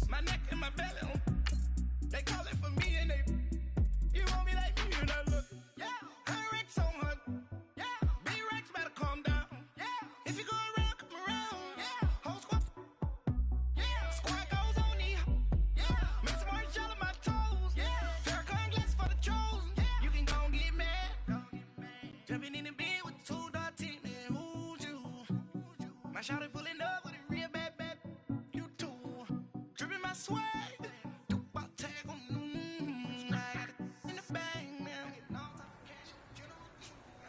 My neck and my belly, they call it for me and they. You want me like me and I look. Yeah, her Rex on her. Yeah, B-Rex better calm down. Yeah, if you go around, come around. Yeah, whole squad. Yeah, squad goes on me. Yeah, make some orange gel on my toes. Yeah, Farrakhan glass for the chosen. Yeah, you can go and get mad. Jumping in the bed with 2 dark teeth, man, who's you? My shawty pulling up with a real bad, you too. Dripping my swag.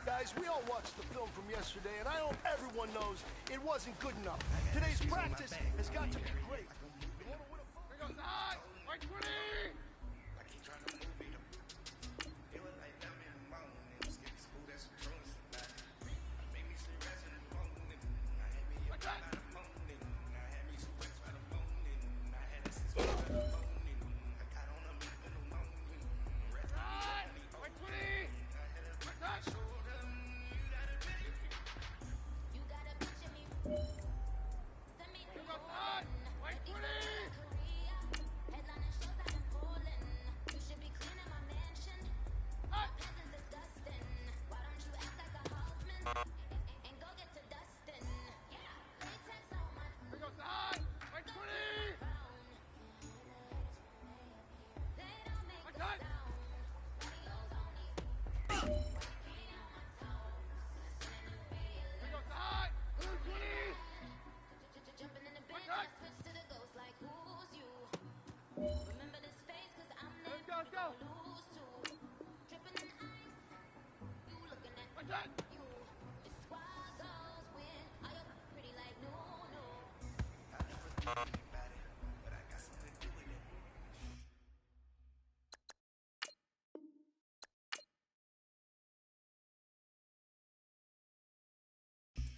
Guys, we all watched the film from yesterday, and I hope everyone knows it wasn't good enough. Today's practice has got to be great. You want to win a... Here goes nine, right 20! I keep trying to move it up. It was like them in the morning. Skip school, that's a truth. I made me sleep rest in the morning. I had me up by the morning. I had me some rest by the morning. I had a 6 by the morning. I got on a meat in the morning. Rest right 20! I had a back my shoulder.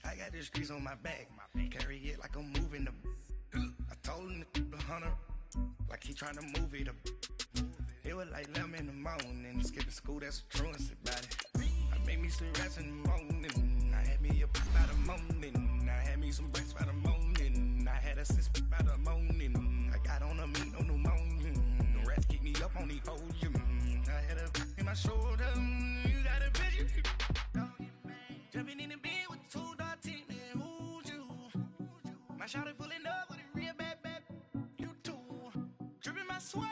I got this grease on my back, carry it like I'm moving the. I told him the hunter, like he trying to move it up. It was like 11 in the morning, skipping school, that's a truancy about it. I made me sleep rest in the morning, I had me up by the morning, I had me some breaks by the morning, I had a 6 by the morning, I got on a meat, no pneumonia, the rats keep me up on the podium, I had a in my shoulder, you got a vision, jumping in the bed with 2 dark teeth, man, who's you? My shawty pulling up with a real bad, you too, dripping my swag.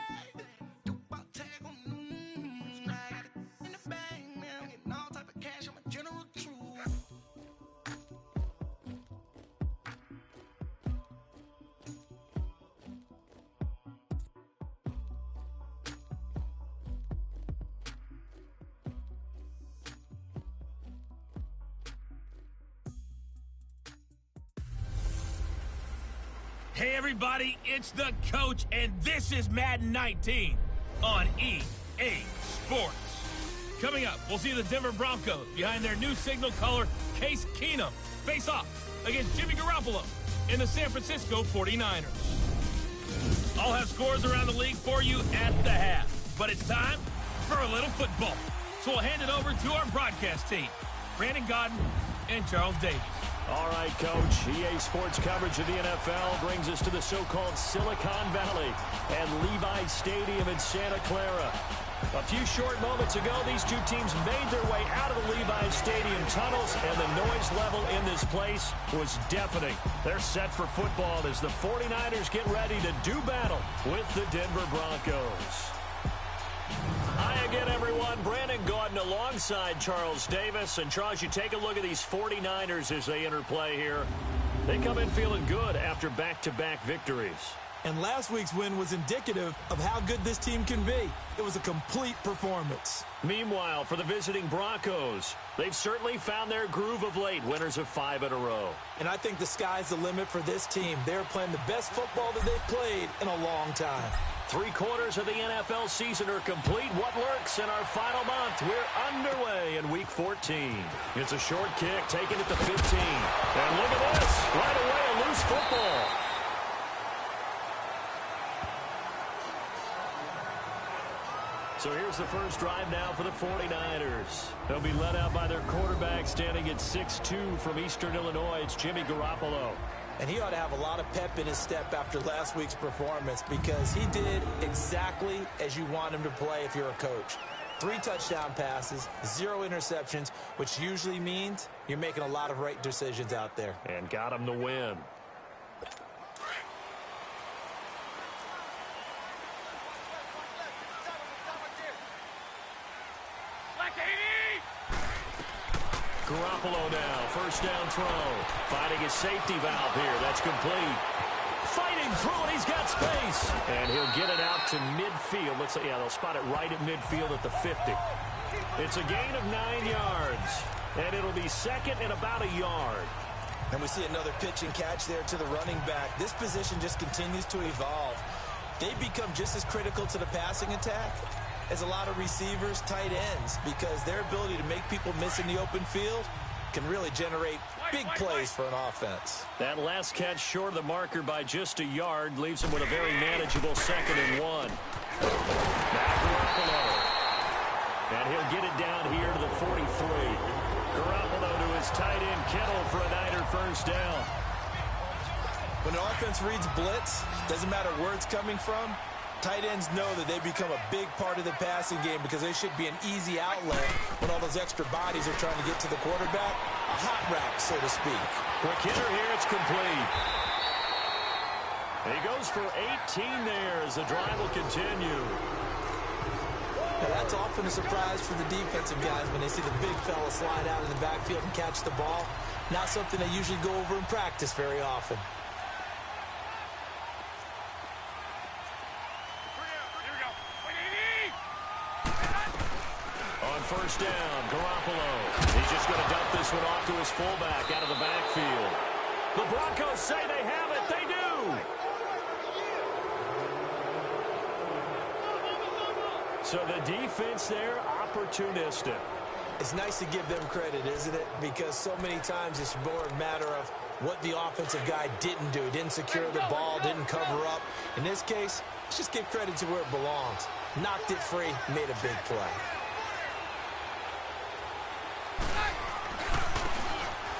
Hey everybody, it's the coach, and this is Madden 19 on EA Sports. Coming up, we'll see the Denver Broncos behind their new signal caller, Case Keenum, face off against Jimmy Garoppolo in the San Francisco 49ers. I'll have scores around the league for you at the half, but it's time for a little football. So we'll hand it over to our broadcast team, Brandon Godden and Charles Davis. All right, Coach. EA Sports coverage of the NFL brings us to the so-called Silicon Valley and Levi Stadium in Santa Clara. A few short moments ago, these two teams made their way out of the Levi Stadium tunnels, and the noise level in this place was deafening. They're set for football as the 49ers get ready to do battle with the Denver Broncos. Hi again, everyone. Brandon Gaudin alongside Charles Davis. And Charles, you take a look at these 49ers as they enter play here. They come in feeling good after back-to-back victories. And last week's win was indicative of how good this team can be. It was a complete performance. Meanwhile, for the visiting Broncos, they've certainly found their groove of late, winners of 5 in a row. And I think the sky's the limit for this team. They're playing the best football that they've played in a long time. 3/4 of the NFL season are complete. What lurks in our final month? We're underway in Week 14. It's a short kick, taken at the 15. And look at this. Right away, a loose football. So here's the first drive now for the 49ers. They'll be led out by their quarterback standing at 6'2" from Eastern Illinois. It's Jimmy Garoppolo. And he ought to have a lot of pep in his step after last week's performance because he did exactly as you want him to play if you're a coach. 3 touchdown passes, 0 interceptions, which usually means you're making a lot of right decisions out there. And got him the win. Garoppolo now, first down throw. Finding his safety valve here. That's complete. Fighting through it. He's got space. And he'll get it out to midfield. Looks like, yeah, they'll spot it right at midfield at the 50. It's a gain of 9 yards. And it'll be second and about a yard. And we see another pitch and catch there to the running back. This position just continues to evolve. They become just as critical to the passing attack as a lot of receivers, tight ends, because their ability to make people miss in the open field can really generate big plays for an offense. That last catch short of the marker by just a yard leaves him with a very manageable 2nd and 1. Now Garoppolo. And he'll get it down here to the 43. Garoppolo to his tight end Kittle for a Niner first down. When an offense reads blitz, doesn't matter where it's coming from, tight ends know that they become a big part of the passing game because they should be an easy outlet when all those extra bodies are trying to get to the quarterback. A hot route, so to speak. Quick hitter here, it's complete. He goes for 18 there as the drive will continue. Now that's often a surprise for the defensive guys when they see the big fella slide out of the backfield and catch the ball. Not something they usually go over in practice very often. First down, Garoppolo. He's just going to dump this one off to his fullback out of the backfield. The Broncos say they have it. They do. So the defense there, opportunistic. It's nice to give them credit, isn't it? Because so many times it's more a matter of what the offensive guy didn't do. Didn't secure the ball, didn't cover up. In this case, let's just give credit to where it belongs. Knocked it free, made a big play.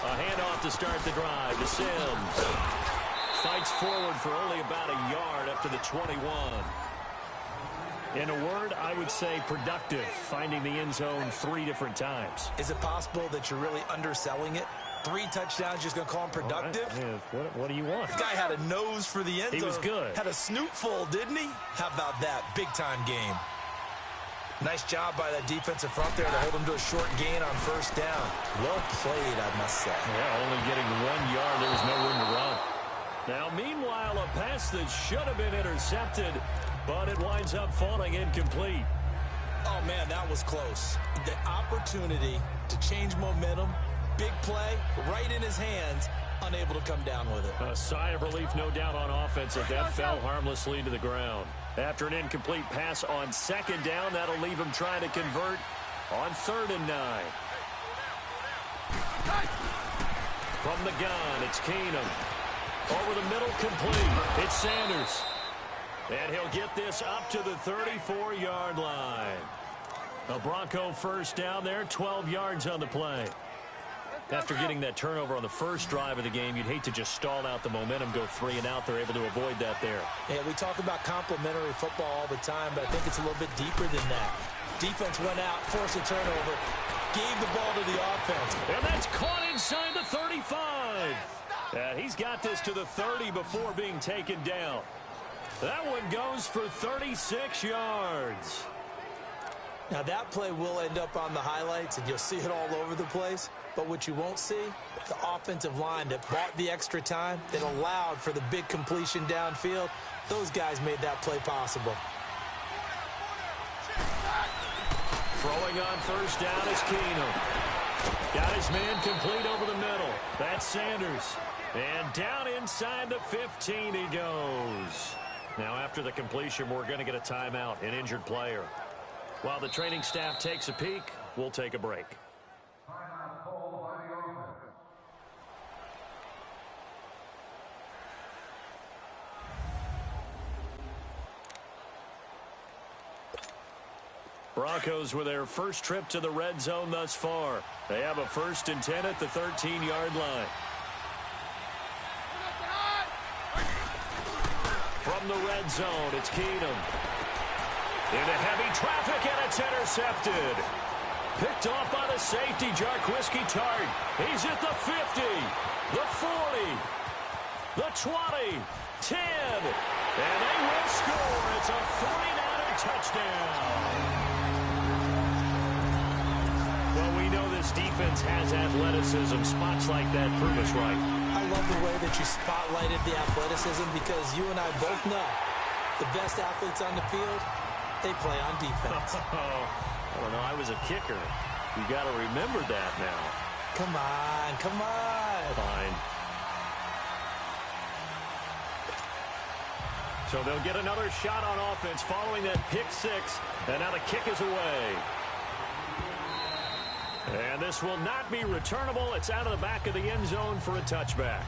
A handoff to start the drive to Sims. Fights forward for only about a yard up to the 21. In a word, I would say productive, finding the end zone 3 different times. Is it possible that you're really underselling it? 3 touchdowns, just going to call him productive? Right. What do you want? This guy had a nose for the end zone. He was good. Had a snootful, didn't he? How about that? Big-time game. Nice job by that defensive front there to hold him to a short gain on first down. Well played, I must say. Yeah, only getting 1 yard. There was no room to run. Now, meanwhile, a pass that should have been intercepted, but it winds up falling incomplete. Oh, man, that was close. The opportunity to change momentum, big play, right in his hands, unable to come down with it. A sigh of relief, no doubt, on offense that fell harmlessly to the ground. After an incomplete pass on 2nd down, that'll leave him trying to convert on 3rd and 9. From the gun, it's Keenum. Over the middle, complete. It's Sanders. And he'll get this up to the 34-yard line. A Bronco first down there, 12 yards on the play. After getting that turnover on the first drive of the game, you'd hate to just stall out the momentum, go 3 and out. They're able to avoid that there. Yeah, we talk about complementary football all the time, but I think it's a little bit deeper than that. Defense went out, forced a turnover, gave the ball to the offense. And that's caught inside the 35. He's got this to the 30 before being taken down. That one goes for 36 yards. Now, that play will end up on the highlights, and you'll see it all over the place. But what you won't see, the offensive line that bought the extra time, that allowed for the big completion downfield, those guys made that play possible. Throwing on first down is Keenum. Got his man complete over the middle. That's Sanders. And down inside the 15 he goes. Now, after the completion, we're going to get a timeout, an injured player. While the training staff takes a peek, we'll take a break. Broncos with their first trip to the red zone thus far. They have a 1st and 10 at the 13-yard line. from the red zone. It's Keenum. Into heavy traffic, and it's intercepted. Picked off by the safety, Jarquiski Tart. He's at the 50, the 40, the 20, 10, and they will score. It's a 49er touchdown. Well, we know this defense has athleticism. Spots like that prove us right. I love the way that you spotlighted the athleticism because you and I both know the best athletes on the field, they play on defense. I don't know. I was a kicker. You got to remember that now. Come on, come on. Fine. So they'll get another shot on offense following that pick six, and now the kick is away. And this will not be returnable. It's out of the back of the end zone for a touchback.